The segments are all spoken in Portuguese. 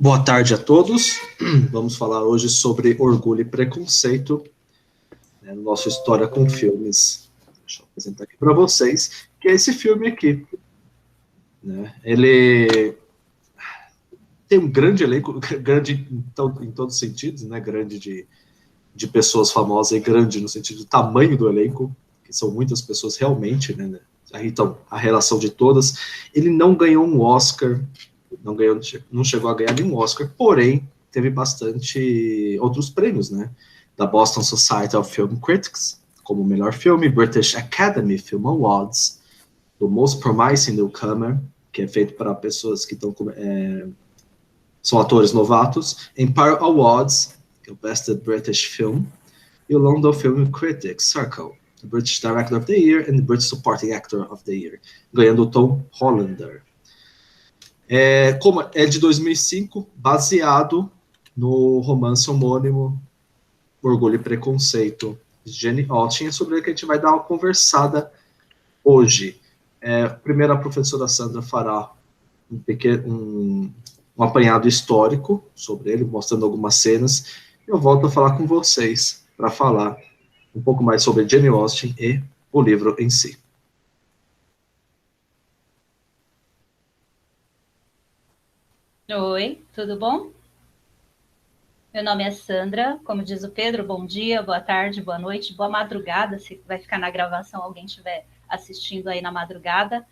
Boa tarde a todos. Vamos falar hoje sobre Orgulho e Preconceito, né, no nosso História com Filmes. Deixa eu apresentar aqui para vocês, que é esse filme aqui. Né? Ele tem um grande elenco, grande em todos os sentidos, né? Grande de pessoas famosas e grande no sentido do tamanho do elenco, que são muitas pessoas realmente, né? Então, a relação de todas. Ele não ganhou um Oscar, não chegou a ganhar nenhum Oscar, porém, teve bastante outros prêmios, né? Da Boston Society of Film Critics, como melhor filme, British Academy Film Awards, do Most Promising Newcomer, que é feito para pessoas que são atores novatos, Empire Awards, que é o Best British Film, e o London Film Critics Circle, the British Director of the Year and the British Supporting Actor of the Year, ganhando o Tom Hollander. Como é de 2005, baseado no romance homônimo Orgulho e Preconceito, de Jane Austen, é sobre ele que a gente vai dar uma conversada hoje. Primeiro, a professora Sandra fará um apanhado histórico sobre ele, mostrando algumas cenas, e eu volto a falar com vocês para falar um pouco mais sobre Jane Austen e o livro em si. Oi, tudo bom? Meu nome é Sandra, como diz o Pedro, bom dia, boa tarde, boa noite, boa madrugada, se vai ficar na gravação, alguém estiver assistindo aí na madrugada.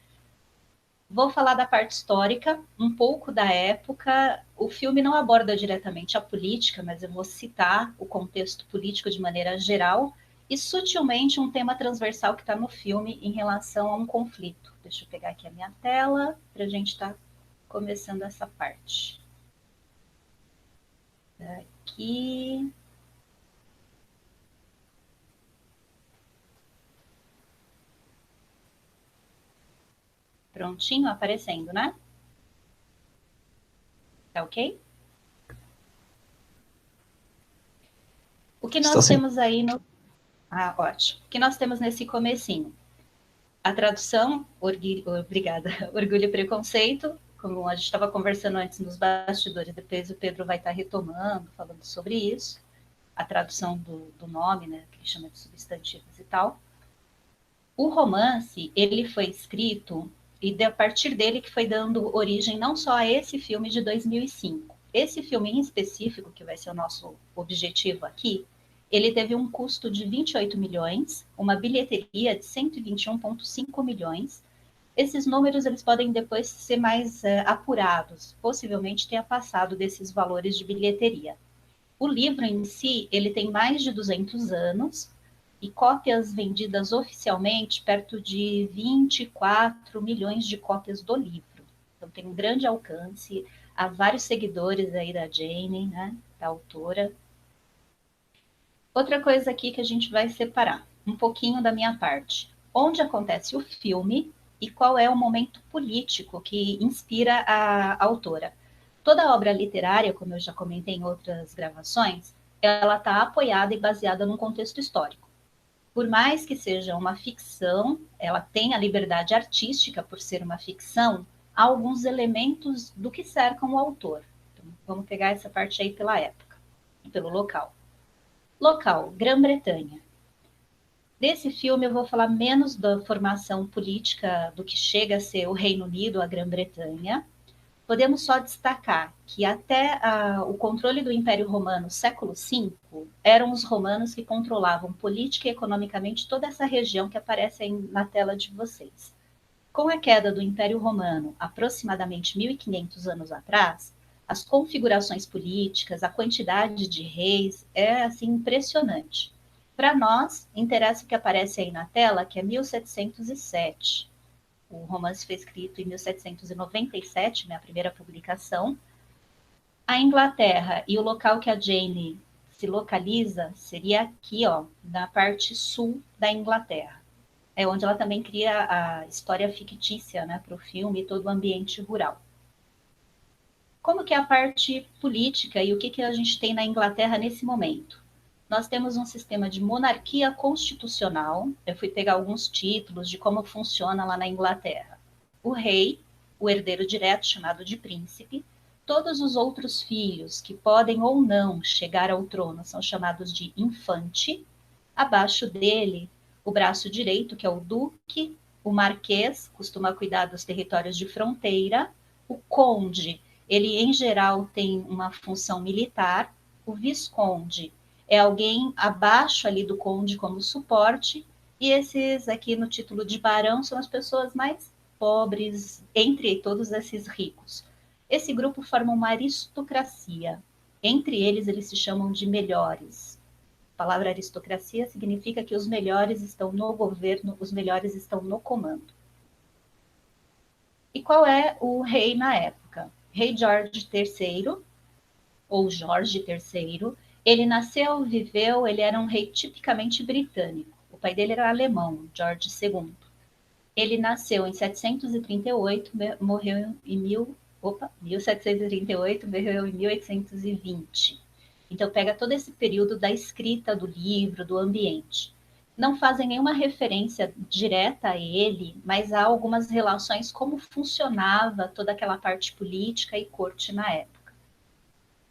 Vou falar da parte histórica, um pouco da época. O filme não aborda diretamente a política, mas eu vou citar o contexto político de maneira geral e sutilmente um tema transversal que está no filme em relação a um conflito. Deixa eu pegar aqui a minha tela para a gente estar começando essa parte. Aqui. Prontinho, aparecendo, né? Tá ok? O que nós temos aí no... Ah, ótimo. O que nós temos nesse comecinho? A tradução, obrigada, Orgulho e Preconceito, como a gente estava conversando antes nos bastidores, depois o Pedro vai estar retomando, falando sobre isso, a tradução do nome, né, que ele chama de substantivos e tal. O romance, ele foi escrito, e a partir dele que foi dando origem não só a esse filme de 2005. Esse filme em específico, que vai ser o nosso objetivo aqui, ele teve um custo de 28 milhões, uma bilheteria de 121,5 milhões. Esses números eles podem depois ser mais apurados, possivelmente tenha passado desses valores de bilheteria. O livro em si, ele tem mais de 200 anos e cópias vendidas oficialmente perto de 24 milhões de cópias do livro. Então tem um grande alcance, há vários seguidores aí da Jane, né, da autora. Outra coisa aqui que a gente vai separar, um pouquinho da minha parte. Onde acontece o filme e qual é o momento político que inspira a autora. Toda obra literária, como eu já comentei em outras gravações, ela está apoiada e baseada num contexto histórico. Por mais que seja uma ficção, ela tem a liberdade artística por ser uma ficção, há alguns elementos do que cercam o autor. Então, vamos pegar essa parte aí pela época, pelo local. Local, Grã-Bretanha. Desse filme eu vou falar menos da formação política do que chega a ser o Reino Unido, a Grã-Bretanha. Podemos só destacar que até o controle do Império Romano, século V, eram os romanos que controlavam política e economicamente toda essa região que aparece aí na tela de vocês. Com a queda do Império Romano, aproximadamente 1.500 anos atrás, as configurações políticas, a quantidade de reis é assim impressionante. Para nós, interessa o que aparece aí na tela, que é 1707. O romance foi escrito em 1797, minha primeira publicação. A Inglaterra e o local que a Jane se localiza seria aqui, ó, na parte sul da Inglaterra. É onde ela também cria a história fictícia, né, para o filme e todo o ambiente rural. Como que é a parte política e o que a gente tem na Inglaterra nesse momento? Nós temos um sistema de monarquia constitucional. Eu fui pegar alguns títulos de como funciona lá na Inglaterra. O rei, o herdeiro direto, chamado de príncipe, Todos os outros filhos que podem ou não chegar ao trono são chamados de infante. Abaixo dele, o braço direito, que é o duque, o marquês, costuma cuidar dos territórios de fronteira, o conde, ele em geral tem uma função militar, o visconde é alguém abaixo ali do conde como suporte, e esses aqui no título de barão são as pessoas mais pobres entre todos esses ricos. Esse grupo forma uma aristocracia. Entre eles se chamam de melhores. A palavra aristocracia significa que os melhores estão no governo, os melhores estão no comando. E qual é o rei na época? Rei George III, ou Jorge III, ele nasceu, viveu, ele era um rei tipicamente britânico. O pai dele era alemão, George II. Ele nasceu em 738, morreu em 1738, morreu em 1820. Então, pega todo esse período da escrita do livro, do ambiente. Não fazem nenhuma referência direta a ele, mas há algumas relações como funcionava toda aquela parte política e corte na época.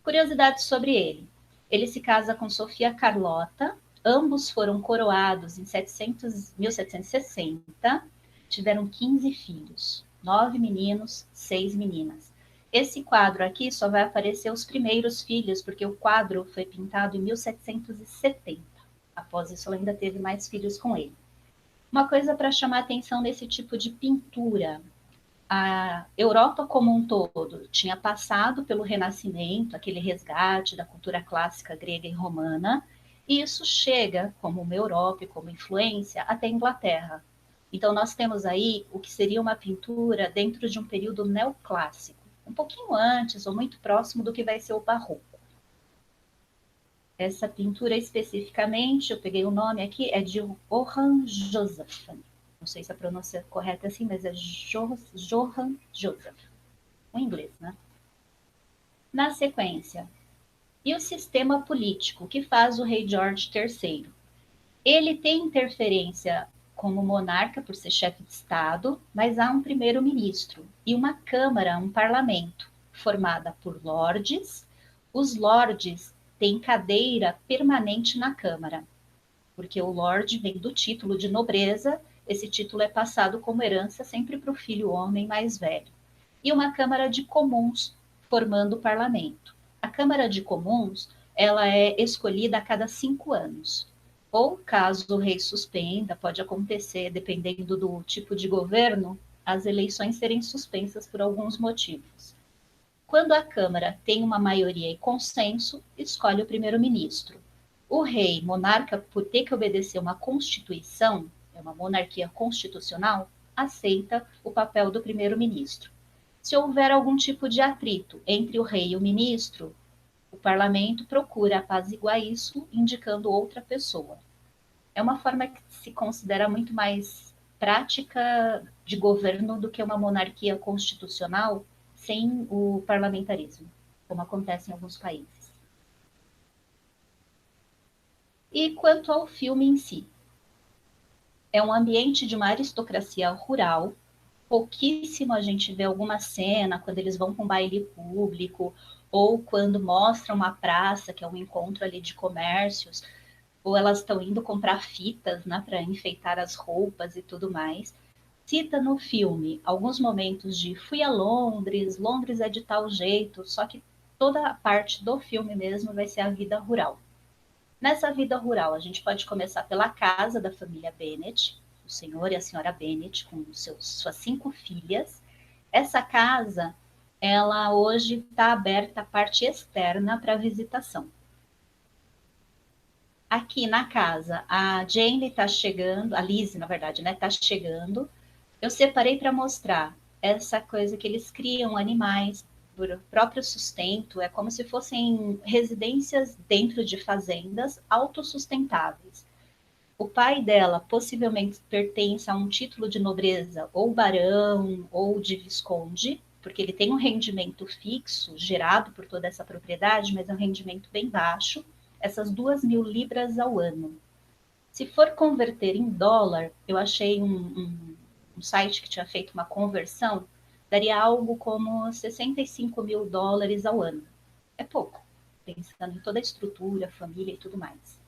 Curiosidades sobre ele. Ele se casa com Sofia Carlota, ambos foram coroados em 1760, tiveram 15 filhos, 9 meninos, 6 meninas. Esse quadro aqui só vai aparecer os primeiros filhos, porque o quadro foi pintado em 1770. Após isso, ela ainda teve mais filhos com ele. Uma coisa para chamar atenção nesse tipo de pintura: a Europa como um todo tinha passado pelo Renascimento, aquele resgate da cultura clássica grega e romana, e isso chega como uma Europa e como influência até a Inglaterra. Então nós temos aí o que seria uma pintura dentro de um período neoclássico, um pouquinho antes ou muito próximo do que vai ser o barroco. Essa pintura especificamente, eu peguei o nome aqui, é de Johann Joseph. Não sei se a pronúncia é correta assim, mas é Johann Joseph. O inglês, né? Na sequência, e o sistema político que faz o rei George III? Ele tem interferência como monarca por ser chefe de Estado, mas há um primeiro-ministro e uma Câmara, um parlamento, formada por lordes. Os lordes têm cadeira permanente na Câmara, porque o lorde vem do título de nobreza, esse título é passado como herança sempre para o filho homem mais velho. E uma Câmara de Comuns, formando o parlamento. A Câmara de Comuns, ela é escolhida a cada 5 anos. Ou, caso o rei suspenda, pode acontecer, dependendo do tipo de governo, as eleições serem suspensas por alguns motivos. Quando a Câmara tem uma maioria e consenso, escolhe o primeiro-ministro. O rei, monarca, por ter que obedecer uma constituição, é uma monarquia constitucional, aceita o papel do primeiro-ministro. Se houver algum tipo de atrito entre o rei e o ministro, o parlamento procura apaziguar isso, indicando outra pessoa. É uma forma que se considera muito mais prática de governo do que uma monarquia constitucional sem o parlamentarismo, como acontece em alguns países. E quanto ao filme em si, é um ambiente de uma aristocracia rural. Pouquíssimo a gente vê alguma cena quando eles vão com um baile público ou quando mostram uma praça, que é um encontro ali de comércios, ou elas estão indo comprar fitas, né, para enfeitar as roupas e tudo mais. Cita no filme alguns momentos de fui a Londres, Londres é de tal jeito, só que toda a parte do filme mesmo vai ser a vida rural. Nessa vida rural, a gente pode começar pela casa da família Bennet, o senhor e a senhora Bennet, com suas 5 filhas. Essa casa, ela hoje está aberta a parte externa para visitação. Aqui na casa, a Jane está chegando, a Lizzie, na verdade, né, está chegando. Eu separei para mostrar essa coisa que eles criam animais por próprio sustento, é como se fossem residências dentro de fazendas autossustentáveis. O pai dela possivelmente pertence a um título de nobreza, ou barão, ou de visconde, porque ele tem um rendimento fixo gerado por toda essa propriedade, mas é um rendimento bem baixo, essas 2.000 libras ao ano. Se for converter em dólar, eu achei um site que tinha feito uma conversão, daria algo como 65 mil dólares ao ano. É pouco, pensando em toda a estrutura, família e tudo mais.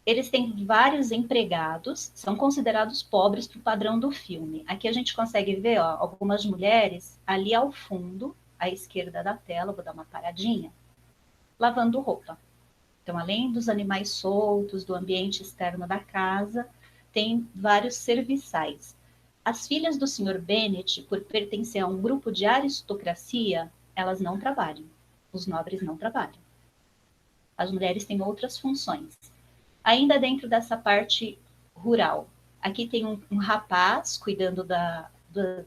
Eles têm vários empregados, são considerados pobres para o padrão do filme. Aqui a gente consegue ver algumas mulheres ali ao fundo, à esquerda da tela, vou dar uma paradinha, lavando roupa. Então, além dos animais soltos, do ambiente externo da casa, tem vários serviçais. As filhas do Sr. Bennet, por pertencer a um grupo de aristocracia, elas não trabalham. Os nobres não trabalham. As mulheres têm outras funções. Ainda dentro dessa parte rural, aqui tem um rapaz cuidando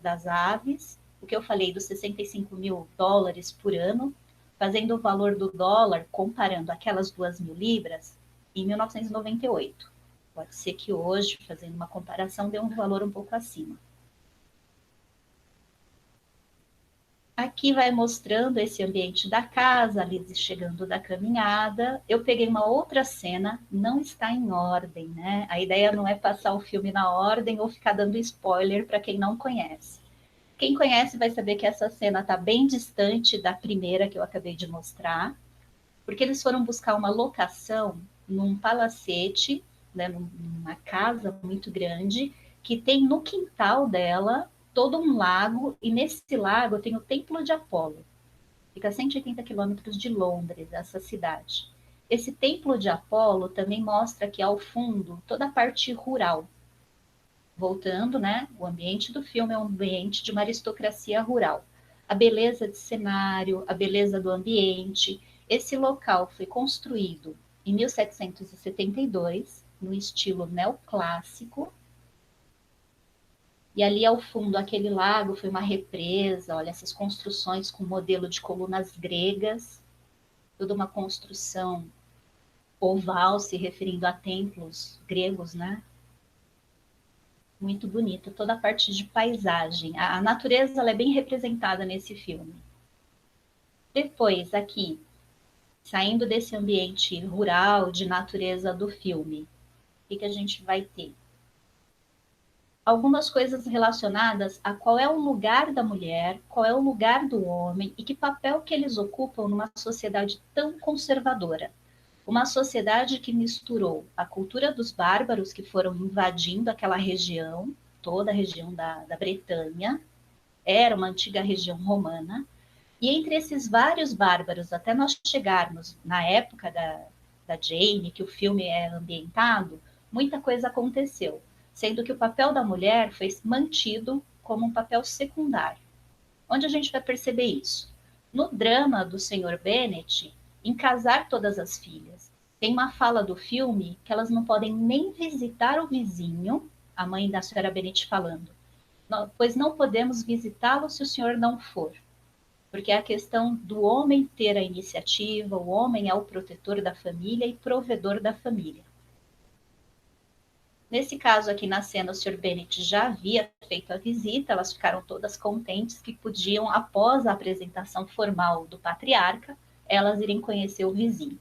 das aves, o que eu falei dos 65 mil dólares por ano, fazendo o valor do dólar, comparando aquelas 2.000 libras, em 1998. Pode ser que hoje, fazendo uma comparação, dê um valor um pouco acima. Aqui vai mostrando esse ambiente da casa, a Liz chegando da caminhada. Eu peguei uma outra cena, não está em ordem, né? A ideia não é passar o filme na ordem ou ficar dando spoiler para quem não conhece. Quem conhece vai saber que essa cena está bem distante da primeira que eu acabei de mostrar, porque eles foram buscar uma locação num palacete, né, numa casa muito grande, que tem no quintal dela todo um lago, e nesse lago tem o Templo de Apolo. Fica a 180 quilômetros de Londres, essa cidade. Esse Templo de Apolo também mostra aqui ao fundo toda a parte rural. Voltando, né? O ambiente do filme é um ambiente de uma aristocracia rural. A beleza de cenário, a beleza do ambiente. Esse local foi construído em 1772, no estilo neoclássico. E ali ao fundo, aquele lago foi uma represa, olha, essas construções com modelo de colunas gregas, toda uma construção oval, se referindo a templos gregos, né? Muito bonita, toda a parte de paisagem. A natureza ela é bem representada nesse filme. Depois, aqui, saindo desse ambiente rural, de natureza do filme, o que a gente vai ter? Algumas coisas relacionadas a qual é o lugar da mulher, qual é o lugar do homem e que papel que eles ocupam numa sociedade tão conservadora. Uma sociedade que misturou a cultura dos bárbaros que foram invadindo aquela região, toda a região da Bretanha, era uma antiga região romana, e entre esses vários bárbaros, até nós chegarmos na época da Jane, que o filme é ambientado, muita coisa aconteceu, sendo que o papel da mulher foi mantido como um papel secundário. Onde a gente vai perceber isso? No drama do Sr. Bennet, em casar todas as filhas. Tem uma fala do filme que elas não podem nem visitar o vizinho, a mãe da senhora Bennet falando, pois não podemos visitá-lo se o senhor não for. Porque é a questão do homem ter a iniciativa, o homem é o protetor da família e provedor da família. Nesse caso aqui na cena, o Sr. Bennet já havia feito a visita, elas ficaram todas contentes que podiam, após a apresentação formal do patriarca, elas irem conhecer o vizinho.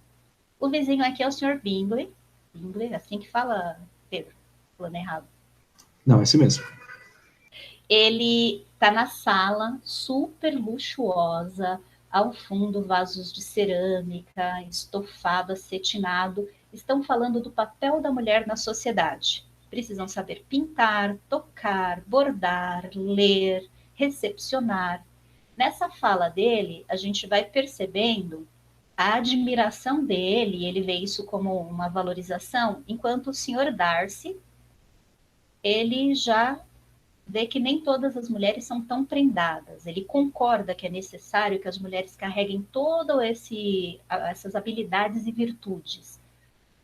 O vizinho aqui é o Sr. Bingley. Bingley, assim que fala, Pedro, falando errado. Não, é esse mesmo. Ele está na sala, super luxuosa, ao fundo vasos de cerâmica, estofado, acetinado, estão falando do papel da mulher na sociedade. Precisam saber pintar, tocar, bordar, ler, recepcionar. Nessa fala dele, a gente vai percebendo a admiração dele, ele vê isso como uma valorização, enquanto o Sr. Darcy, ele já vê que nem todas as mulheres são tão prendadas. Ele concorda que é necessário que as mulheres carreguem todas essas habilidades e virtudes.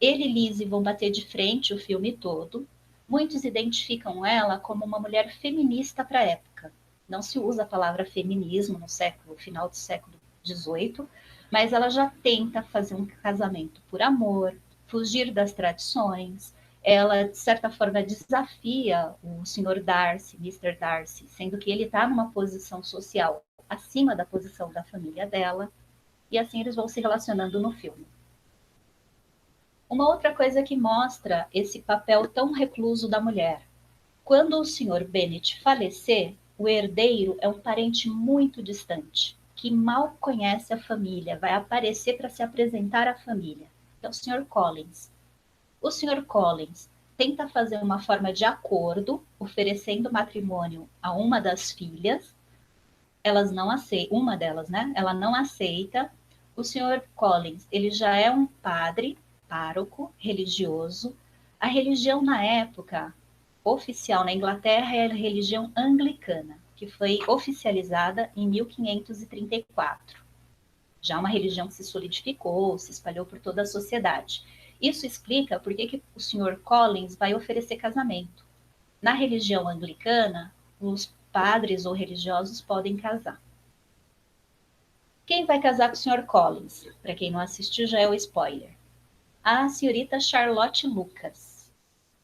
Ele e Lizzie vão bater de frente o filme todo. Muitos identificam ela como uma mulher feminista para a época. Não se usa a palavra feminismo no final do século XVIII, mas ela já tenta fazer um casamento por amor, fugir das tradições. Ela, de certa forma, desafia o Sr. Darcy, Mr. Darcy, sendo que ele está numa posição social acima da posição da família dela, e assim eles vão se relacionando no filme. Uma outra coisa que mostra esse papel tão recluso da mulher. Quando o Sr. Bennet falecer, o herdeiro é um parente muito distante, que mal conhece a família, vai aparecer para se apresentar à família. É o Sr. Collins. O Sr. Collins tenta fazer uma forma de acordo, oferecendo matrimônio a uma das filhas. Elas não aceitam, uma delas, né? Ela não aceita. O Sr. Collins, ele já é um padre, pároco, religioso. A religião na época oficial na Inglaterra é a religião anglicana, que foi oficializada em 1534. Já uma religião que se solidificou, se espalhou por toda a sociedade. Isso explica por que o Sr. Collins vai oferecer casamento. Na religião anglicana, os padres ou religiosos podem casar. Quem vai casar com o Sr. Collins? Para quem não assistiu, já é o spoiler. A senhorita Charlotte Lucas.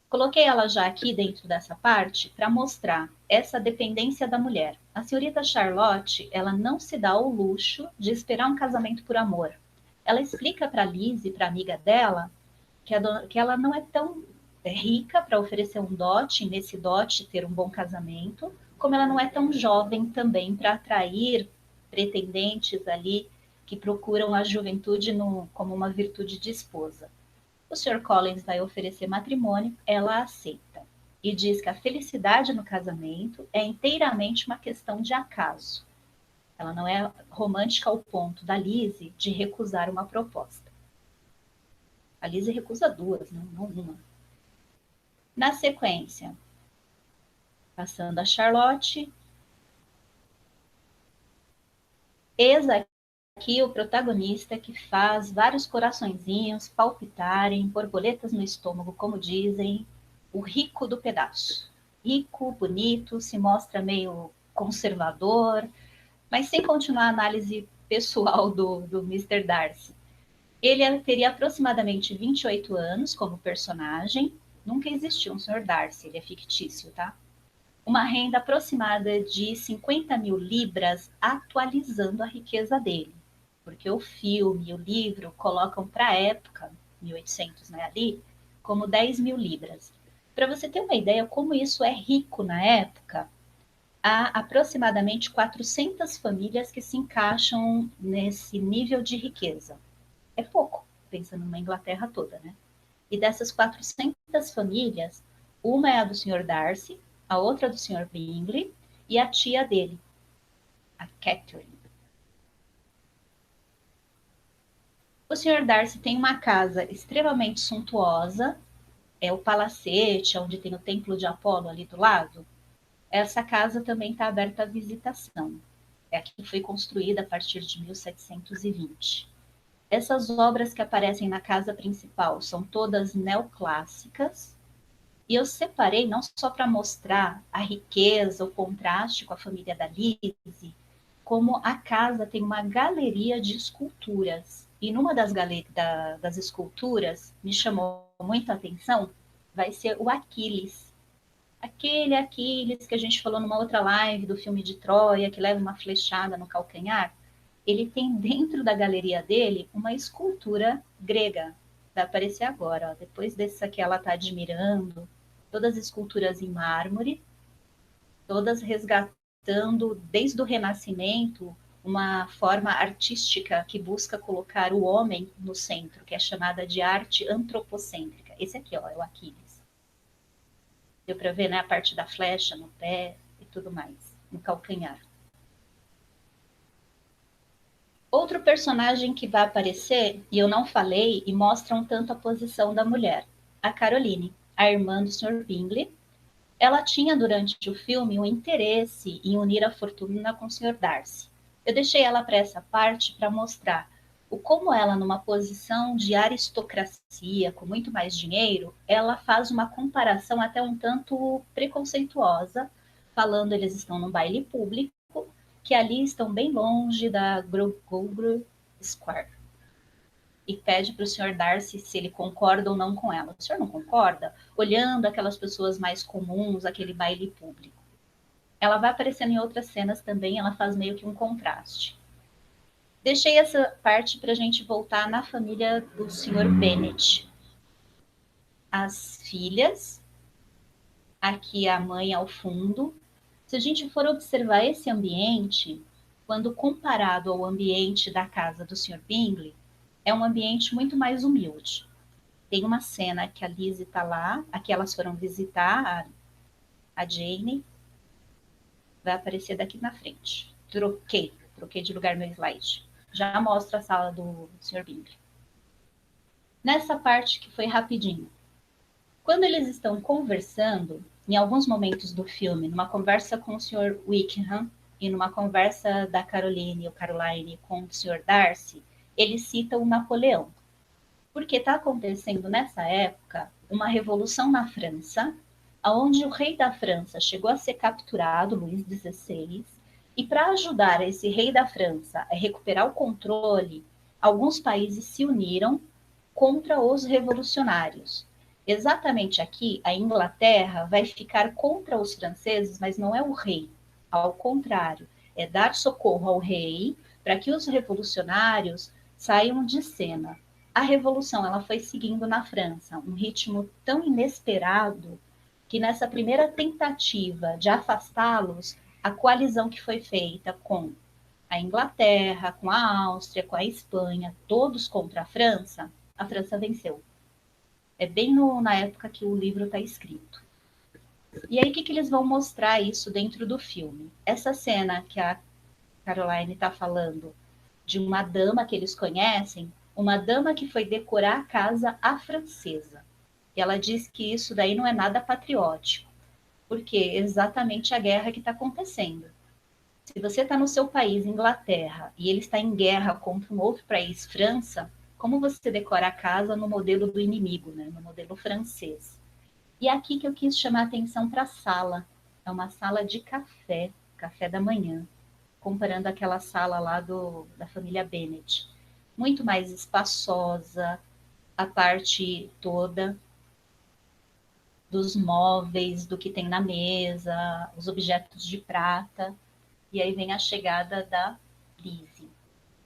Coloquei ela já aqui dentro dessa parte para mostrar essa dependência da mulher. A senhorita Charlotte, ela não se dá ao luxo de esperar um casamento por amor. Ela explica para Lizzie, para a amiga dela, que ela não é tão rica para oferecer um dote, e nesse dote ter um bom casamento, como ela não é tão jovem também para atrair pretendentes ali que procuram a juventude como uma virtude de esposa. O Sr. Collins vai oferecer matrimônio, ela aceita e diz que a felicidade no casamento é inteiramente uma questão de acaso. Ela não é romântica ao ponto da Lizzie de recusar uma proposta. A Lizzie recusa duas, não uma. Na sequência, passando a Charlotte, eis aqui o protagonista que faz vários coraçõezinhos palpitarem, borboletas no estômago, como dizem, o rico do pedaço. Rico, bonito, se mostra meio conservador, mas sem continuar a análise pessoal do Mr. Darcy. Ele teria aproximadamente 28 anos como personagem, nunca existiu um Sr. Darcy, ele é fictício, tá? Uma renda aproximada de 50 mil libras, atualizando a riqueza dele. Porque o filme e o livro colocam para a época, 1800, né, ali, como 10 mil libras. Para você ter uma ideia como isso é rico na época, há aproximadamente 400 famílias que se encaixam nesse nível de riqueza. É pouco, pensando numa Inglaterra toda, né? E dessas 400 famílias, uma é a do Sr. Darcy, a outra do Sr. Bingley e a tia dele, a Catherine. O Sr. Darcy tem uma casa extremamente suntuosa, é o palacete, onde tem o templo de Apolo ali do lado. Essa casa também está aberta à visitação. É a que foi construída a partir de 1720. Essas obras que aparecem na casa principal são todas neoclássicas, e eu separei não só para mostrar a riqueza, o contraste com a família da Lizzie, como a casa tem uma galeria de esculturas. E numa das esculturas, me chamou muito a atenção, vai ser o Aquiles. Aquele Aquiles que a gente falou numa outra live do filme de Troia, que leva uma flechada no calcanhar. Ele tem dentro da galeria dele uma escultura grega. Vai aparecer agora, ó. Depois dessa que ela está admirando, todas as esculturas em mármore, todas resgatando desde o Renascimento uma forma artística que busca colocar o homem no centro, que é chamada de arte antropocêntrica. Esse aqui, ó, é o Aquiles. Deu para ver, né, a parte da flecha no pé e tudo mais, no calcanhar. Outro personagem que vai aparecer, e eu não falei, e mostra um tanto a posição da mulher, a Caroline, a irmã do Sr. Bingley. Ela tinha, durante o filme, um interesse em unir a fortuna com o Sr. Darcy. Eu deixei ela para essa parte para mostrar o como ela, numa posição de aristocracia, com muito mais dinheiro, ela faz uma comparação até um tanto preconceituosa, falando eles estão num baile público, que ali estão bem longe da Grosvenor Square. E pede para o Sr. Darcy se ele concorda ou não com ela. O senhor não concorda? Olhando aquelas pessoas mais comuns, aquele baile público. Ela vai aparecendo em outras cenas também, ela faz meio que um contraste. Deixei essa parte para a gente voltar na família do Sr. Bennet. As filhas, aqui a mãe ao fundo, Se a gente for observar esse ambiente, quando comparado ao ambiente da casa do Sr. Bingley, é um ambiente muito mais humilde. Tem uma cena que a Lizzie está lá, aqui elas foram visitar a Jane, vai aparecer daqui na frente. Troquei de lugar meu slide. Já mostra a sala do Sr. Bingley. Nessa parte que foi rapidinho. Quando eles estão conversando, em alguns momentos do filme, numa conversa com o Sr. Wickham e numa conversa da Caroline ou Caroline com o Sr. Darcy, eles citam o Napoleão. Porque está acontecendo nessa época uma revolução na França, onde o rei da França chegou a ser capturado, Luís XVI, e para ajudar esse rei da França a recuperar o controle, alguns países se uniram contra os revolucionários. Exatamente aqui, a Inglaterra vai ficar contra os franceses, mas não é o rei. Ao contrário, é dar socorro ao rei para que os revolucionários saiam de cena. A revolução ela foi seguindo na França um ritmo tão inesperado que nessa primeira tentativa de afastá-los, a coalizão que foi feita com a Inglaterra, com a Áustria, com a Espanha, todos contra a França venceu. É bem na época que o livro está escrito. E aí, o que eles vão mostrar isso dentro do filme? Essa cena que a Caroline está falando de uma dama que eles conhecem, uma dama que foi decorar a casa à francesa. E ela diz que isso daí não é nada patriótico, porque é exatamente a guerra que está acontecendo. Se você está no seu país, Inglaterra, e ele está em guerra contra um outro país, França, como você decora a casa no modelo do inimigo, né? No modelo francês. E é aqui que eu quis chamar a atenção para a sala. É uma sala de café, café da manhã, comparando aquela sala lá da família Bennet. Muito mais espaçosa, a parte toda dos móveis, do que tem na mesa, os objetos de prata. E aí vem a chegada da Lizzie.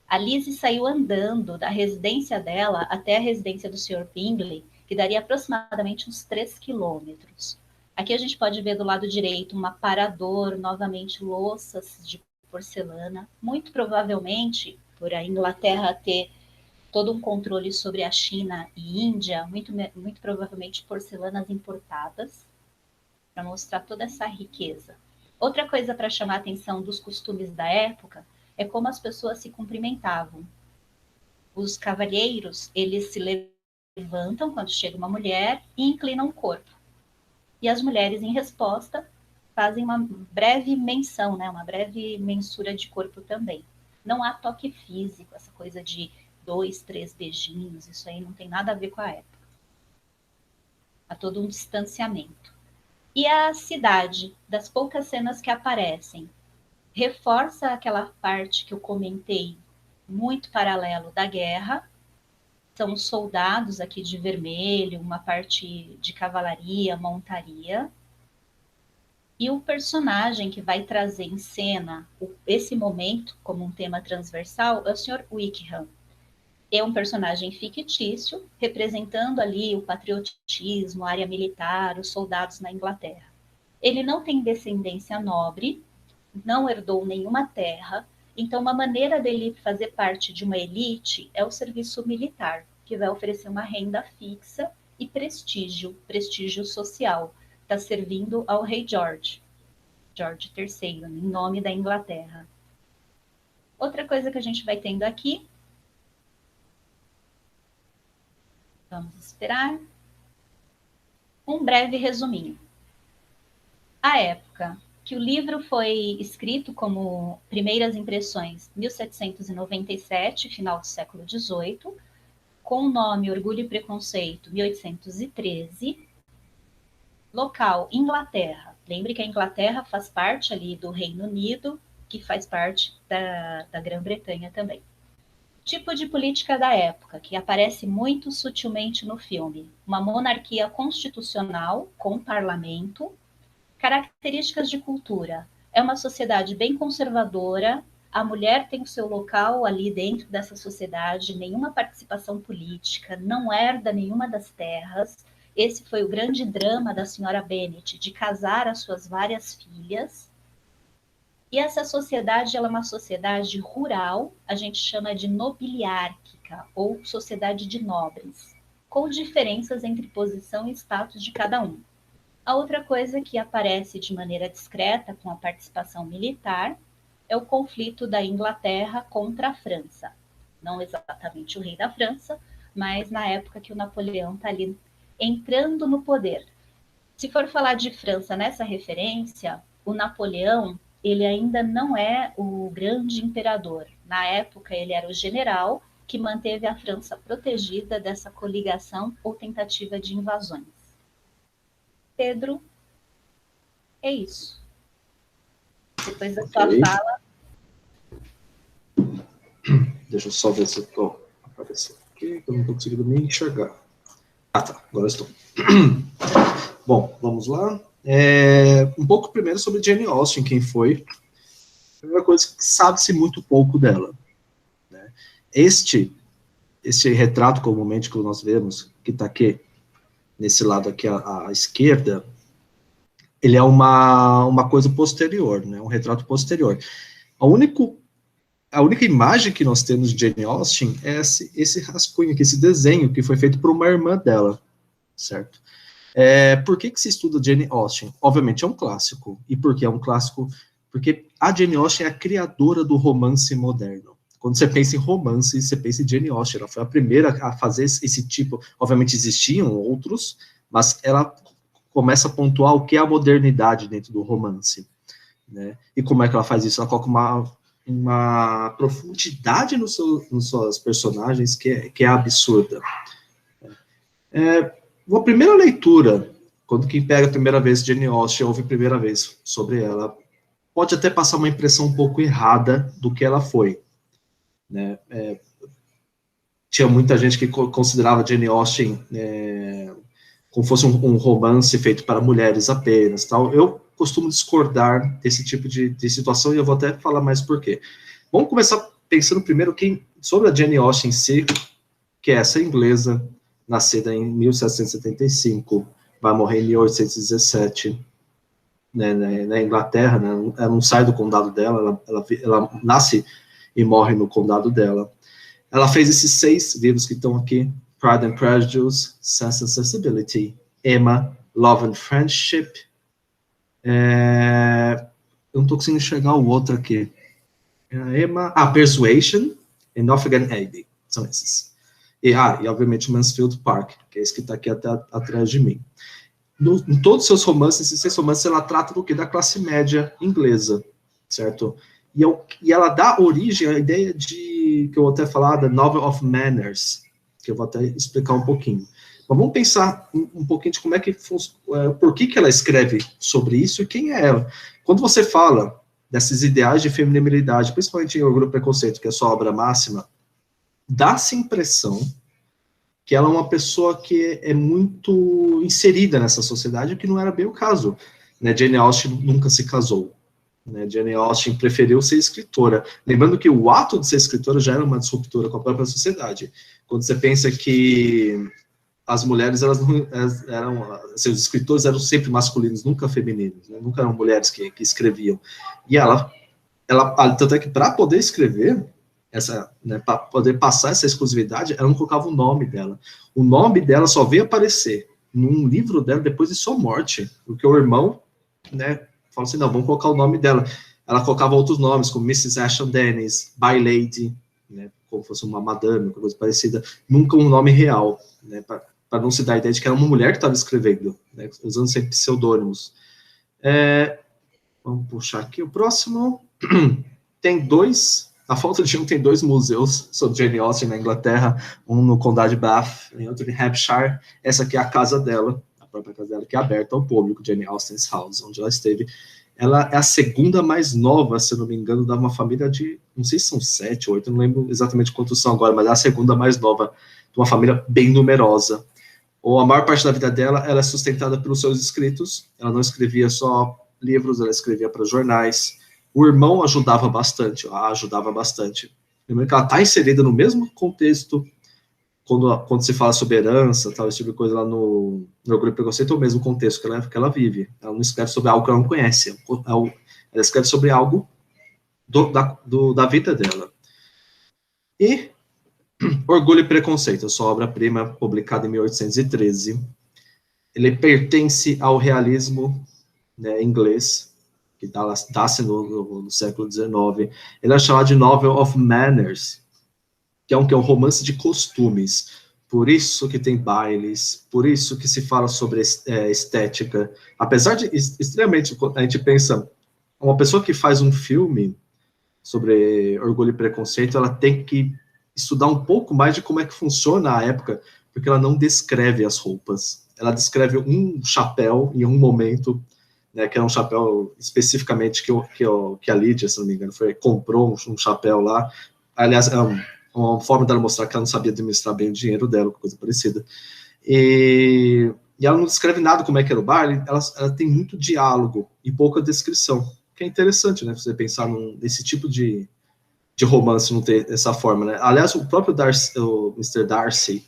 A Lizzie saiu andando da residência dela até a residência do Sr. Bingley, que daria aproximadamente uns 3 quilômetros. Aqui a gente pode ver do lado direito um aparador, novamente louças de porcelana, muito provavelmente, por a Inglaterra ter todo um controle sobre a China e Índia, muito provavelmente porcelanas importadas, para mostrar toda essa riqueza. Outra coisa para chamar a atenção dos costumes da época é como as pessoas se cumprimentavam. Os cavalheiros, eles se levantam quando chega uma mulher e inclinam o corpo. E as mulheres, em resposta, fazem uma breve menção, né? Uma breve mensura de corpo também. Não há toque físico, essa coisa de 2, 3 beijinhos, isso aí não tem nada a ver com a época. Há todo um distanciamento. E a cidade, das poucas cenas que aparecem, reforça aquela parte que eu comentei, muito paralelo da guerra. São os soldados aqui de vermelho, uma parte de cavalaria, montaria. E o personagem que vai trazer em cena esse momento como um tema transversal é o Sr. Wickham. É um personagem fictício, representando ali o patriotismo, a área militar, os soldados na Inglaterra. Ele não tem descendência nobre, não herdou nenhuma terra, então uma maneira dele fazer parte de uma elite é o serviço militar, que vai oferecer uma renda fixa e prestígio social. Está servindo ao rei George III, em nome da Inglaterra. Outra coisa que a gente vai tendo aqui, vamos esperar, um breve resuminho. A época que o livro foi escrito como Primeiras Impressões, 1797, final do século XVIII, com o nome Orgulho e Preconceito, 1813. Local, Inglaterra. Lembre que a Inglaterra faz parte ali do Reino Unido, que faz parte da Grã-Bretanha também. Tipo de política da época, que aparece muito sutilmente no filme. Uma monarquia constitucional com parlamento. Características de cultura. É uma sociedade bem conservadora, a mulher tem o seu local ali dentro dessa sociedade, nenhuma participação política, não herda nenhuma das terras. Esse foi o grande drama da senhora Bennet, de casar as suas várias filhas, E essa sociedade, ela é uma sociedade rural, a gente chama de nobiliárquica, ou sociedade de nobres, com diferenças entre posição e status de cada um. A outra coisa que aparece de maneira discreta com a participação militar é o conflito da Inglaterra contra a França. Não exatamente o rei da França, mas na época que o Napoleão está ali entrando no poder. Se for falar de França nessa referência, o Napoleão, ele ainda não é o grande imperador. Na época, ele era o general que manteve a França protegida dessa coligação ou tentativa de invasões. Pedro, é isso. Depois da sua fala... Deixa eu só ver se eu estou aparecendo aqui, que eu não estou conseguindo me enxergar. Ah, tá, agora estou. Bom, vamos lá. Um pouco primeiro sobre Jane Austen, quem foi. A primeira coisa que sabe-se muito pouco dela. Né? Este retrato comumente que nós vemos, que está aqui, nesse lado aqui à esquerda, ele é uma coisa posterior, né? Um retrato posterior. A única imagem que nós temos de Jane Austen é esse rascunho aqui, esse desenho que foi feito por uma irmã dela, certo? Por que se estuda Jane Austen? Obviamente é um clássico. E por que é um clássico? Porque a Jane Austen é a criadora do romance moderno. Quando você pensa em romance, você pensa em Jane Austen. Ela foi a primeira a fazer esse tipo. Obviamente existiam outros, mas ela começa a pontuar o que é a modernidade dentro do romance. Né? E como é que ela faz isso? Ela coloca uma profundidade nos seus personagens que é absurda. Uma primeira leitura, quando quem pega a primeira vez Jane Austen, ouve a primeira vez sobre ela, pode até passar uma impressão um pouco errada do que ela foi. Né? Tinha muita gente que considerava Jane Austen como fosse um romance feito para mulheres apenas. Tal. Eu costumo discordar desse tipo de situação, e eu vou até falar mais por quê. Vamos começar pensando primeiro sobre a Jane Austen em si, que é essa inglesa, nascida em 1775, vai morrer em 1817, né, na Inglaterra, né, ela não sai do condado dela, ela nasce e morre no condado dela. Ela fez esses 6 livros que estão aqui, Pride and Prejudice, Sense and Sensibility, Emma, Love and Friendship, eu não estou conseguindo enxergar o outro aqui, Emma, Persuasion e Northanger Abbey, são esses. E obviamente Mansfield Park, que é esse que está aqui até atrás de mim. Em todos os seus romances, esses 6 romances, ela trata do quê? Da classe média inglesa, certo? E ela dá origem à ideia que eu vou até falar, da Novel of Manners, que eu vou até explicar um pouquinho. Mas vamos pensar um pouquinho de como é que por que ela escreve sobre isso e quem é ela. Quando você fala desses ideais de feminilidade, principalmente em Orgulho e Preconceito, que é a sua obra máxima, dá-se a impressão que ela é uma pessoa que é muito inserida nessa sociedade, o que não era bem o caso. Né? Jane Austen nunca se casou. Né? Jane Austen preferiu ser escritora. Lembrando que o ato de ser escritora já era uma disruptura com a própria sociedade. Quando você pensa que as mulheres, elas eram, assim, os escritores eram sempre masculinos, nunca femininos, né? Nunca eram mulheres que escreviam. E ela tanto é que para poder escrever, né, para poder passar essa exclusividade, ela não colocava o nome dela. O nome dela só veio aparecer num livro dela depois de sua morte, porque o irmão, né, falou assim, não, vamos colocar o nome dela. Ela colocava outros nomes, como Mrs. Ashton Dennis, By Lady, né, como fosse uma madame, coisa parecida, nunca um nome real, né, para não se dar a ideia de que era uma mulher que estava escrevendo, né, usando sempre pseudônimos. Vamos puxar aqui o próximo. A falta de tem 2 museus sobre Jane Austen na Inglaterra, um no Condado de Bath e outro em Hampshire. Essa aqui é a casa dela, a própria casa dela, que é aberta ao público, Jane Austen's House, onde ela esteve. Ela é a segunda mais nova, se não me engano, de uma família de, não sei se são 7 ou 8, não lembro exatamente quantos são agora, mas é a segunda mais nova, de uma família bem numerosa. A maior parte da vida dela, ela é sustentada pelos seus escritos. Ela não escrevia só livros, ela escrevia para jornais. O irmão ajudava bastante. Lembrando que ela está inserida no mesmo contexto, quando se fala sobre herança, tal, esse tipo de coisa lá no Orgulho e Preconceito, é o mesmo contexto que ela vive. Ela não escreve sobre algo que ela não conhece. Ela escreve sobre algo da vida dela. E Orgulho e Preconceito, sua obra-prima, publicada em 1813. Ele pertence ao realismo, né, inglês, que dá-se no século XIX. Ele é chamado de Novel of Manners, que é um romance de costumes. Por isso que tem bailes, por isso que se fala sobre estética. Apesar de, extremamente, a gente pensa, uma pessoa que faz um filme sobre Orgulho e Preconceito, ela tem que estudar um pouco mais de como é que funciona a época, porque ela não descreve as roupas. Ela descreve um chapéu em um momento, né, que era um chapéu especificamente que a Lídia, se não me engano, comprou um chapéu lá. Aliás, é uma forma dela mostrar que ela não sabia administrar bem o dinheiro dela, coisa parecida. E ela não descreve nada como é que era o baile, ela tem muito diálogo e pouca descrição, que é interessante, né, você pensar nesse tipo de romance não ter essa forma, né? Aliás, o próprio o Mr. Darcy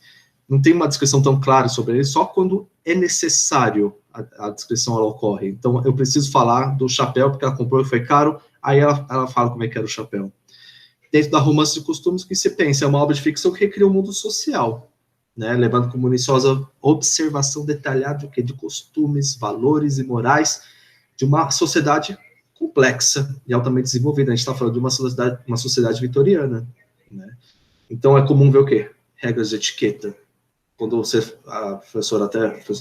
não tem uma descrição tão clara sobre ele, só quando é necessário a descrição ela ocorre. Então, eu preciso falar do chapéu, porque ela comprou e foi caro, aí ela fala como é que era o chapéu. Dentro da Romance de Costumes, o que se pensa? É uma obra de ficção que recria um mundo social, né? Levando como minuciosa observação detalhada de costumes, valores e morais de uma sociedade complexa e altamente desenvolvida. A gente está falando de uma sociedade vitoriana, né? Então é comum ver o quê? Regras de etiqueta. Quando a professora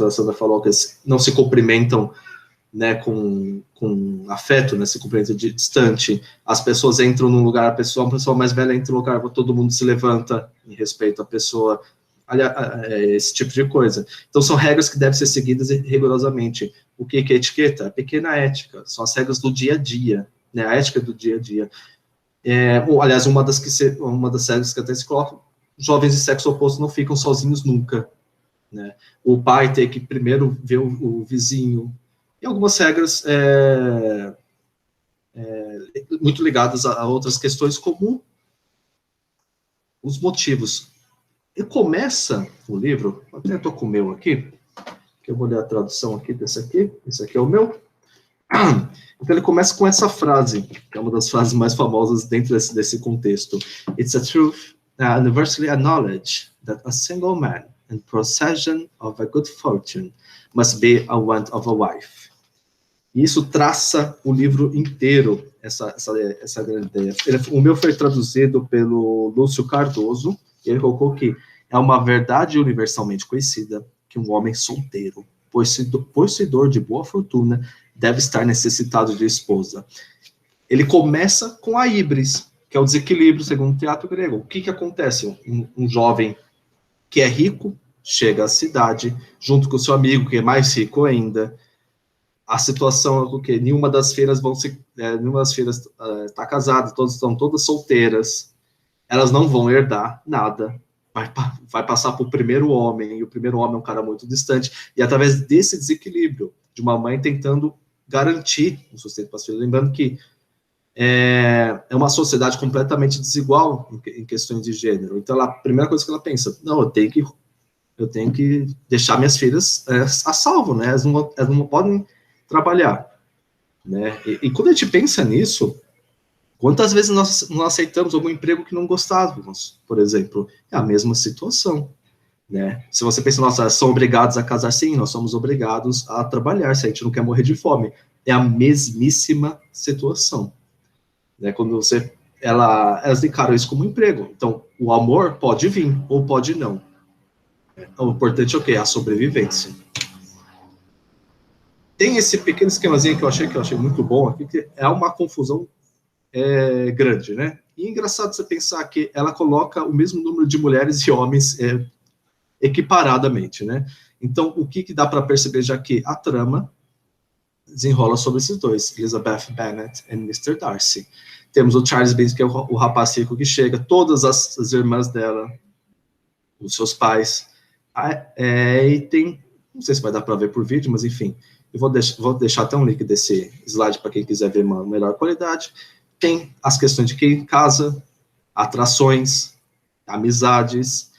Sandra falou que eles não se cumprimentam, né, com afeto, né, se cumprimentam de distante, as pessoas entram num lugar, uma pessoa mais velha entra no lugar, todo mundo se levanta em respeito à pessoa, esse tipo de coisa. Então, são regras que devem ser seguidas rigorosamente. O que é etiqueta? A pequena ética, são as regras do dia a dia, né, a ética do dia a dia. Aliás, uma das regras que até se colocam, jovens de sexo oposto não ficam sozinhos nunca, né? O pai tem que primeiro ver o vizinho, e algumas regras muito ligadas a outras questões, como os motivos. E começa o livro, até estou com o meu aqui, que eu vou ler a tradução aqui desse aqui, esse aqui é o meu. Então ele começa com essa frase, que é uma das frases mais famosas dentro desse contexto. It's a truth universally acknowledged that a single man in possession of a good fortune must be a want of a wife. E isso traça o livro inteiro, essa grande ideia. O meu foi traduzido pelo Lúcio Cardoso, e ele colocou que é uma verdade universalmente conhecida que um homem solteiro, possuidor de boa fortuna, deve estar necessitado de esposa. Ele começa com a híbris, que é o desequilíbrio, segundo o teatro grego. O que acontece? Um jovem que é rico chega à cidade, junto com o seu amigo, que é mais rico ainda. A situação é que nenhuma das filhas está casada, estão todas solteiras. Elas não vão herdar nada. Vai passar para o primeiro homem, e o primeiro homem é um cara muito distante. E através desse desequilíbrio, de uma mãe tentando garantir o sustento para as filhas, lembrando que é uma sociedade completamente desigual em questões de gênero. Então, a primeira coisa que ela pensa, não, eu tenho que deixar minhas filhas a salvo, né? Elas não podem trabalhar, né? E quando a gente pensa nisso, quantas vezes nós não aceitamos algum emprego que não gostávamos, por exemplo? É a mesma situação, né? Se você pensa, nossa, são obrigados a casar, sim, nós somos obrigados a trabalhar, se a gente não quer morrer de fome. É a mesmíssima situação, né? Quando elas encaram isso como um emprego. Então, o amor pode vir ou pode não. O importante é o quê? A sobrevivência. Tem esse pequeno esquemazinho que eu achei muito bom aqui, que é uma confusão grande, né? E é engraçado você pensar que ela coloca o mesmo número de mulheres e homens equiparadamente, né? Então, o que dá para perceber já que a trama desenrola sobre esses dois, Elizabeth Bennet e Mr. Darcy. Temos o Charles Bennet, que é o rapaz rico que chega, todas as irmãs dela, os seus pais, e tem, não sei se vai dar para ver por vídeo, mas enfim, eu vou deixar até um link desse slide para quem quiser ver uma melhor qualidade. Tem as questões de quem casa, atrações, amizades,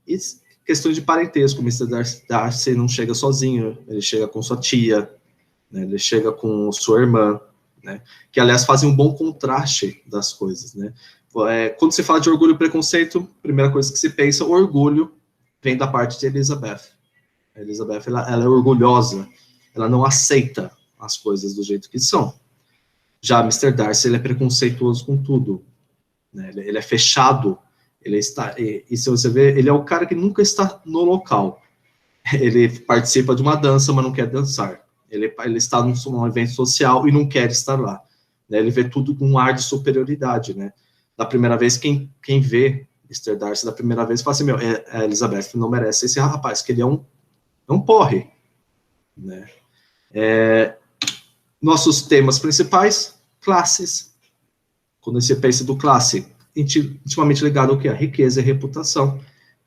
e questões de parentesco. O Mr. Darcy não chega sozinho, ele chega com sua tia, né, ele chega com sua irmã, né? Que, aliás, fazem um bom contraste das coisas, né? Quando se fala de orgulho e preconceito, a primeira coisa que se pensa, o orgulho vem da parte de Elizabeth. A Elizabeth, ela é orgulhosa, ela não aceita as coisas do jeito que são. Já Mr. Darcy, ele é preconceituoso com tudo, né? Ele é fechado, e se você ver, ele é o cara que nunca está no local. Ele participa de uma dança, mas não quer dançar. Ele está num evento social e não quer estar lá, né? Ele vê tudo com um ar de superioridade, né? Da primeira vez, quem vê Mr. Darcy da primeira vez fala assim, a Elizabeth não merece esse rapaz, que ele é um porre, né? Nossos temas principais, classes. Quando você pensa do classe, intimamente ligado ao que? A riqueza e a reputação.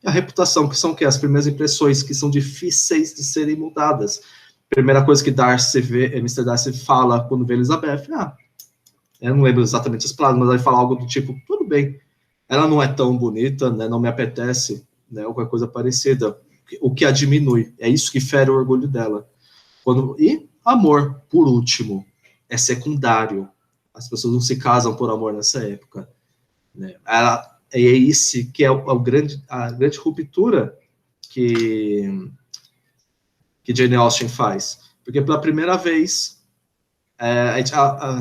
E a reputação, que são o quê? As primeiras impressões, que são difíceis de serem mudadas. Primeira coisa que Mr. Darcy fala quando vê Elizabeth, eu não lembro exatamente as palavras, mas ele fala algo do tipo, tudo bem, ela não é tão bonita, né, não me apetece, né, alguma coisa parecida, o que a diminui, é isso que fere o orgulho dela. E amor, por último, é secundário, as pessoas não se casam por amor nessa época, né? É esse que é a grande ruptura que Jane Austen faz, porque pela primeira vez,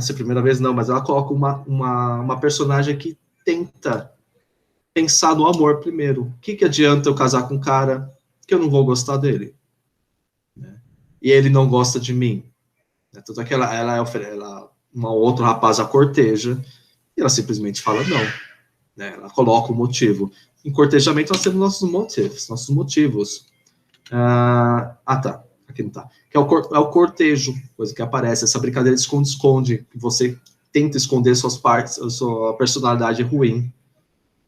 se primeira vez não, mas ela coloca uma personagem que tenta pensar no amor primeiro. O que adianta eu casar com um cara que eu não vou gostar dele, né? E ele não gosta de mim, né? Tanto é que um outro rapaz a corteja e ela simplesmente fala não, né? Ela coloca o motivo. Em cortejamento nós temos nossos motivos. Tá. Aqui não tá. Que é o cortejo, coisa que aparece, essa brincadeira de esconde-esconde, que você tenta esconder suas partes, a sua personalidade ruim,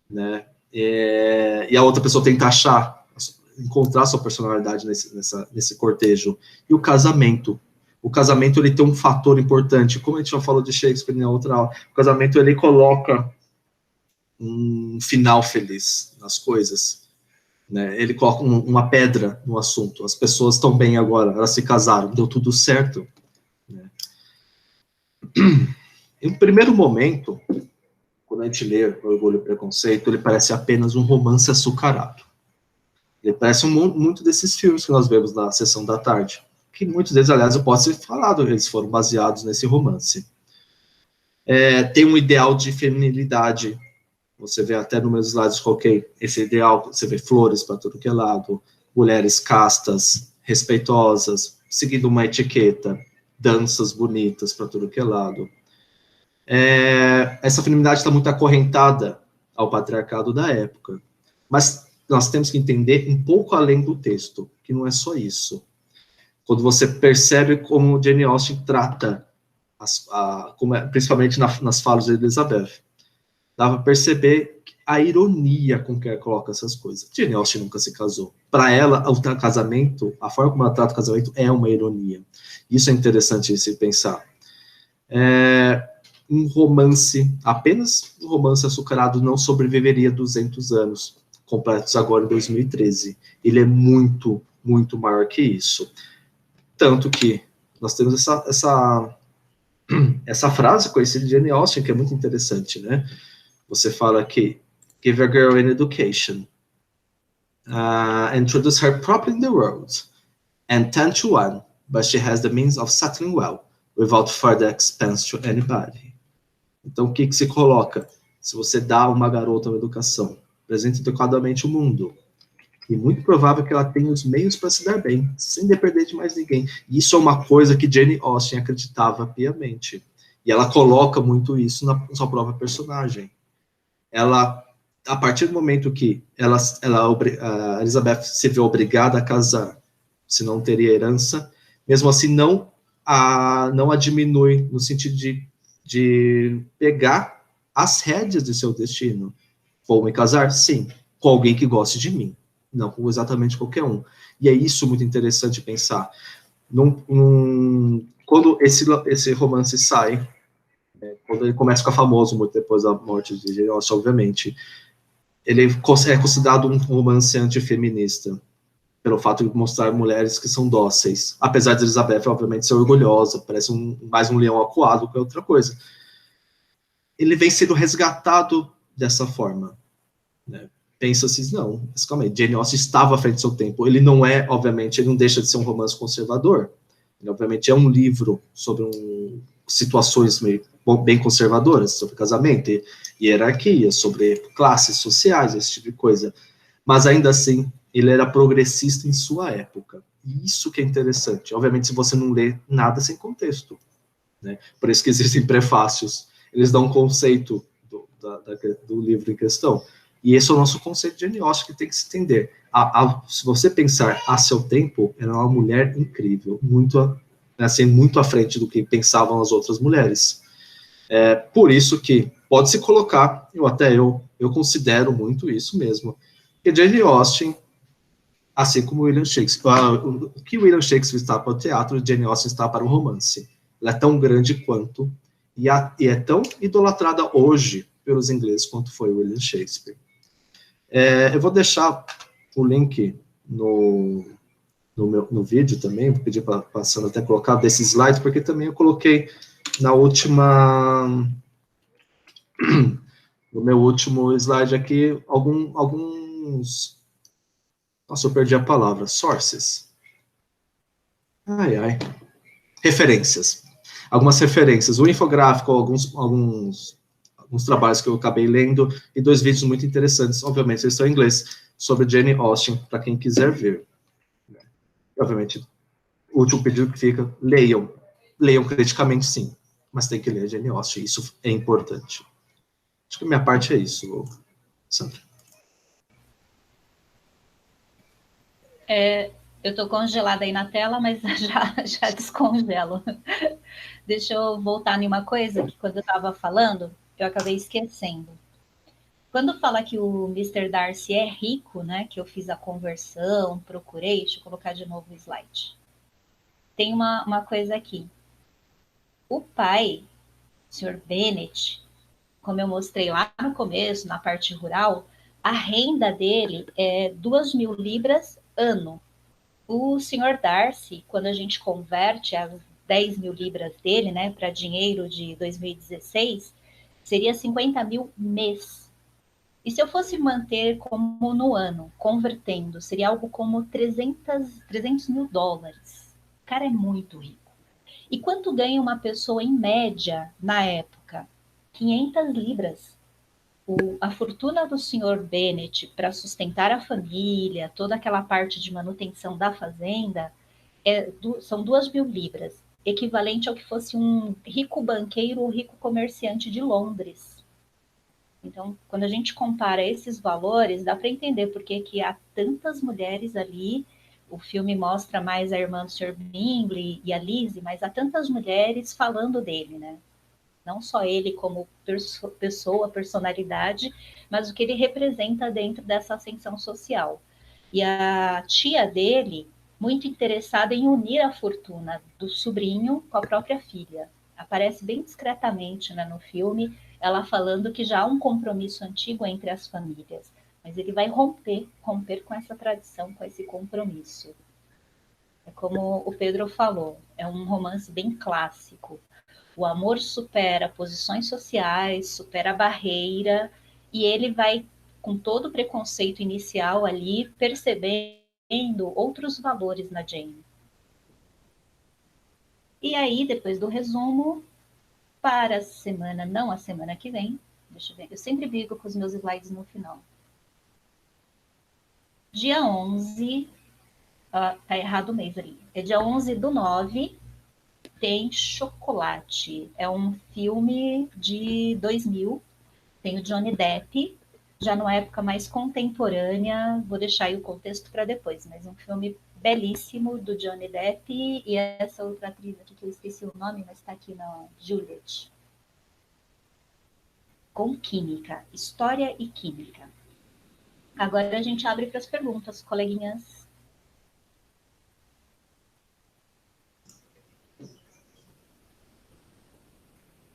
né? E a outra pessoa tenta encontrar sua personalidade nesse cortejo. E o casamento. O casamento, ele tem um fator importante, como a gente já falou de Shakespeare na outra aula, o casamento, ele coloca um final feliz nas coisas, né? Ele coloca uma pedra no assunto. As pessoas estão bem agora, elas se casaram, deu tudo certo, né? Em um primeiro momento, quando a gente lê Orgulho e Preconceito, ele parece apenas um romance açucarado. Ele parece muito desses filmes que nós vemos na sessão da tarde, que muitos deles, aliás, eu posso ter falado, eles foram baseados nesse romance. Tem um ideal de feminilidade. Você vê até nos meus slides, coloquei esse ideal, você vê flores para tudo que é lado, mulheres castas, respeitosas, seguindo uma etiqueta, danças bonitas para tudo que é lado. Essa feminilidade está muito acorrentada ao patriarcado da época. Mas nós temos que entender um pouco além do texto, que não é só isso. Quando você percebe como Jane Austen trata, principalmente nas falas de Elizabeth, dá para perceber a ironia com que ela coloca essas coisas. Jane Austen nunca se casou. Para ela, o casamento, a forma como ela trata o casamento é uma ironia. Isso é interessante se pensar. Um romance, apenas um romance açucarado não sobreviveria 200 anos, completos agora em 2013. Ele é muito, muito maior que isso. Tanto que nós temos essa frase conhecida de Jane Austen, que é muito interessante, né? Você fala que give a girl an education, introduce her properly in the world, and 10 to 1, but she has the means of settling well, without further expense to anybody. Então, o que se coloca? Se você dá a uma garota uma educação, apresenta adequadamente o mundo, e muito provável que ela tenha os meios para se dar bem, sem depender de mais ninguém. E isso é uma coisa que Jane Austen acreditava piamente. E ela coloca muito isso na sua própria personagem. Ela, a partir do momento que a Elizabeth se vê obrigada a casar, se não teria herança, mesmo assim não a diminui no sentido de pegar as rédeas de seu destino. Vou me casar? Sim, com alguém que goste de mim, não com exatamente qualquer um. E é isso muito interessante pensar. Quando esse romance sai, quando ele começa a ficar famoso, muito depois da morte de Jane Austen, obviamente, ele é considerado um romance antifeminista. pelo fato de mostrar mulheres que são dóceis. Apesar de Elizabeth, obviamente, ser orgulhosa, parece mais um leão acuado que outra coisa. Ele vem sendo resgatado dessa forma, né? Pensa-se, não, mas calma aí, Jane Austen estava à frente do seu tempo. Ele não é, obviamente, ele não deixa de ser um romance conservador. Ele, obviamente, é um livro sobre situações meio, bem conservadoras, sobre casamento e hierarquia, sobre classes sociais, esse tipo de coisa. Mas, ainda assim, ele era progressista em sua época. E isso que é interessante. Obviamente, se você não lê nada sem contexto, né? Por isso que existem prefácios. Eles dão um conceito do livro em questão. E esse é o nosso conceito de Jane Austen, que tem que se entender. Se você pensar a seu tempo, ela é uma mulher incrível, muito, assim, muito à frente do que pensavam as outras mulheres. Por isso que pode-se colocar, eu considero muito isso mesmo, que Jane Austen, assim como William Shakespeare, o que William Shakespeare está para o teatro, Jane Austen está para o romance. Ela é tão grande quanto, e é tão idolatrada hoje pelos ingleses quanto foi William Shakespeare. Eu vou deixar o link no vídeo também, vou pedir para passando até colocar desse slide, porque também eu coloquei na última, no meu último slide aqui, alguns, nossa, eu perdi a palavra, sources. Referências. Algumas referências, o infográfico, alguns trabalhos que eu acabei lendo, e 2 vídeos muito interessantes, obviamente eles estão em inglês, sobre Jane Austen, para quem quiser ver. E, obviamente, o último pedido que fica, leiam criticamente sim, mas tem que ler Jane Austen, isso é importante. Acho que a minha parte é isso, Sandra. Eu estou congelada aí na tela, mas já descongelo. Deixa eu voltar em uma coisa que quando eu estava falando, eu acabei esquecendo. Quando fala que o Mr. Darcy é rico, né, que eu fiz a conversão, procurei, deixa eu colocar de novo o slide. Tem uma coisa aqui. O pai, o Sr. Bennet, como eu mostrei lá no começo, na parte rural, a renda dele é 2.000 libras ano. O Sr. Darcy, quando a gente converte as 10.000 libras dele, né, para dinheiro de 2016, seria 50.000 mês. E se eu fosse manter como no ano, convertendo, seria algo como 300 mil dólares. O cara é muito rico. E quanto ganha uma pessoa em média na época? 500 libras. A fortuna do Sr. Bennet para sustentar a família, toda aquela parte de manutenção da fazenda, são 2.000 libras, equivalente ao que fosse um rico banqueiro ou rico comerciante de Londres. Então, quando a gente compara esses valores, dá para entender por que há tantas mulheres ali. O filme mostra mais a irmã do Sr. Bingley e a Lizzie, mas há tantas mulheres falando dele, né? Não só ele como pessoa, personalidade, mas o que ele representa dentro dessa ascensão social. E a tia dele, muito interessada em unir a fortuna do sobrinho com a própria filha. Aparece bem discretamente, né, no filme, ela falando que já há um compromisso antigo entre as famílias, mas ele vai romper com essa tradição, com esse compromisso. É como o Pedro falou, é um romance bem clássico. O amor supera posições sociais, supera a barreira, e ele vai, com todo o preconceito inicial ali, percebendo outros valores na Jane. E aí, depois do resumo, para a semana, não a semana que vem, deixa eu ver, eu sempre brigo com os meus slides no final. Dia 11, tá errado o mês ali, é dia 11/9, tem Chocolate. É um filme de 2000, tem o Johnny Depp, já numa época mais contemporânea, vou deixar aí o contexto para depois, mas um filme belíssimo do Johnny Depp e essa outra atriz aqui que eu esqueci o nome, mas está aqui na Juliet. Com química, história e química. Agora a gente abre para as perguntas, coleguinhas.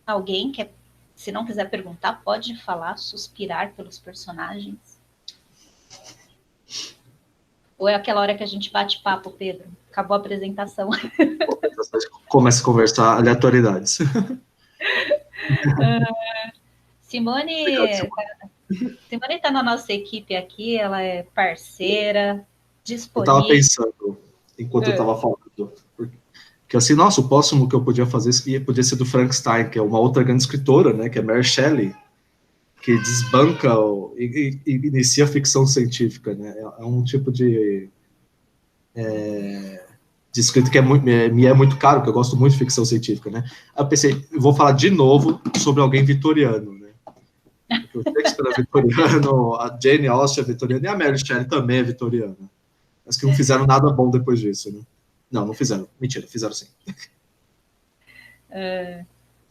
Alguém quer, se não quiser perguntar, pode falar, suspirar pelos personagens. Ou é aquela hora que a gente bate papo, Pedro? Acabou a apresentação. Começa a conversar aleatoriedades. Simone está na nossa equipe aqui, ela é parceira, Eu estava disponível. pensando, enquanto eu estava falando, que assim, nossa, o próximo que eu podia fazer podia ser do Frankenstein, que é uma outra grande escritora, né, que é Mary Shelley, que desbanca e inicia a ficção científica, né, é um tipo de escrita que me é muito caro, porque eu gosto muito de ficção científica, né. Aí eu pensei, eu vou falar de novo sobre alguém vitoriano, né, porque o Shakespeare é vitoriano, a Jane Austen é vitoriana, e a Mary Shelley também é vitoriana. Mas que não fizeram nada bom depois disso, né. Não fizeram. Mentira, fizeram sim.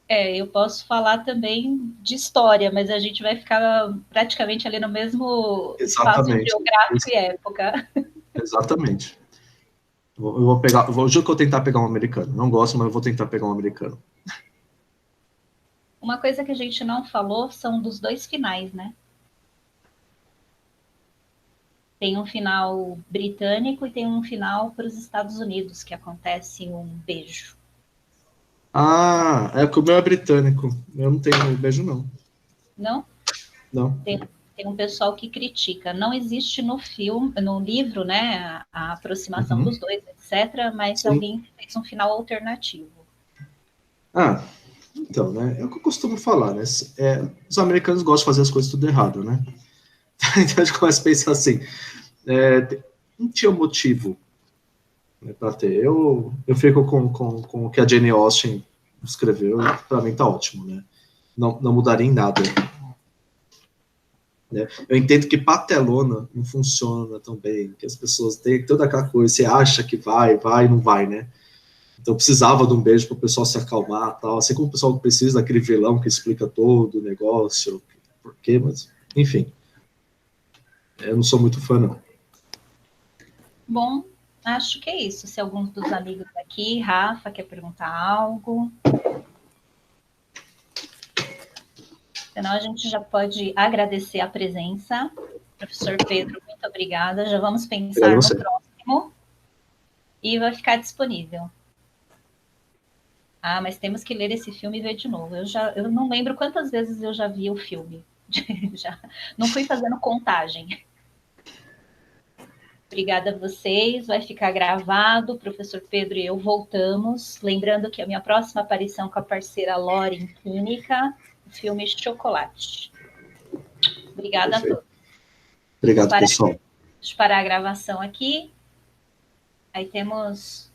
Eu posso falar também de história, mas a gente vai ficar praticamente ali no mesmo espaço geográfico e época. Exatamente. Eu vou pegar, juro que eu vou tentar pegar um americano. Não gosto, mas eu vou tentar pegar um americano. Uma coisa que a gente não falou são dos dois finais, né? Tem um final britânico e tem um final para os Estados Unidos, que acontece um beijo. Ah, é que o meu é britânico. Eu não tenho beijo, não. Não? Não. Tem um pessoal que critica. Não existe no filme, no livro, né, a aproximação dos dois, etc., mas sim, alguém fez um final alternativo. Ah, então, né, é o que eu costumo falar, né, os americanos gostam de fazer as coisas tudo errado, né, então a gente começa a pensar assim, não tinha motivo, né, para ter, eu fico com o que a Jane Austen escreveu, para mim tá ótimo, né, não mudaria em nada. Né? Eu entendo que patelona não funciona tão bem, que as pessoas têm toda aquela coisa, você acha que vai, não vai, né? Então precisava de um beijo para o pessoal se acalmar, tal. Assim como o pessoal precisa daquele vilão que explica todo o negócio, por quê, mas enfim. Eu não sou muito fã, não. Bom, acho que é isso. Se algum dos amigos aqui, Rafa, quer perguntar algo. Senão a gente já pode agradecer a presença. Professor Pedro, muito obrigada. Já vamos pensar no próximo. E vai ficar disponível. Ah, mas temos que ler esse filme e ver de novo. Eu não lembro quantas vezes eu já vi o filme. Já não fui fazendo contagem. Obrigada a vocês, vai ficar gravado. O professor Pedro e eu voltamos. Lembrando que a minha próxima aparição com a parceira Lore em Química, o filme Chocolate. Obrigada Perfeito. A todos. Obrigado, pessoal. Deixa eu parar a gravação aqui. Aí temos